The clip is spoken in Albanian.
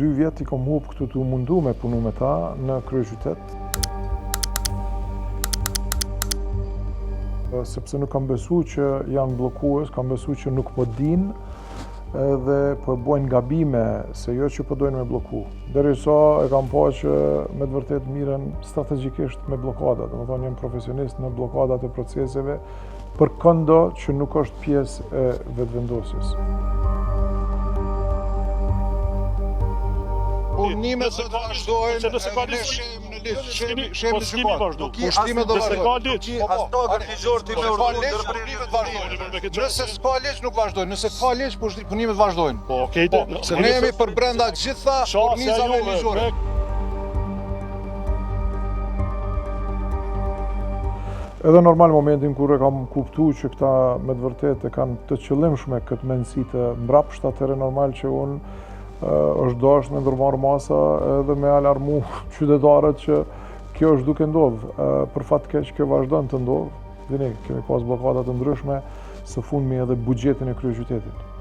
2 vjet I kom hup këtu të mundu me punu me ta në kryeqytet. Sepse nuk kam besu që janë bllokues, kam besu që nuk po din dhe po bojnë gabime se jo që po dojnë me bloku. Derisa e kam pa që me të vërtet miren strategjikisht me bllokadat, domethënë janë profesionist në bllokadat e proceseve për këndo që nuk është pjesë e vetëvendosjes. Punimet do të vazhdojnë, ne shem në listë, shem në shikon. Pushtimet do vazhdojnë. Ato garnizor ti me urdhën punimet vazhdojnë. Nëse s'ka ligj nuk vazhdojnë, nëse ka ligj punimet vazhdojnë. Po, okay. Se ne jemi për brenda gjitha organizave ligjore. Edhe normal momentin kur e kam kuptu që këta me të vërtet e kanë të qëllimshme këtë mendësi të mbrapsht, atëherë normal që unë është dash me ndërmarrë masa edhe me alarmu qytetarët që kjo është duke ndodhë. Për fat keq kjo vazhdon të ndodhë. Dini, kemi pas blokada të ndryshme, së fundmi edhe buxhetin e kryeqytetit.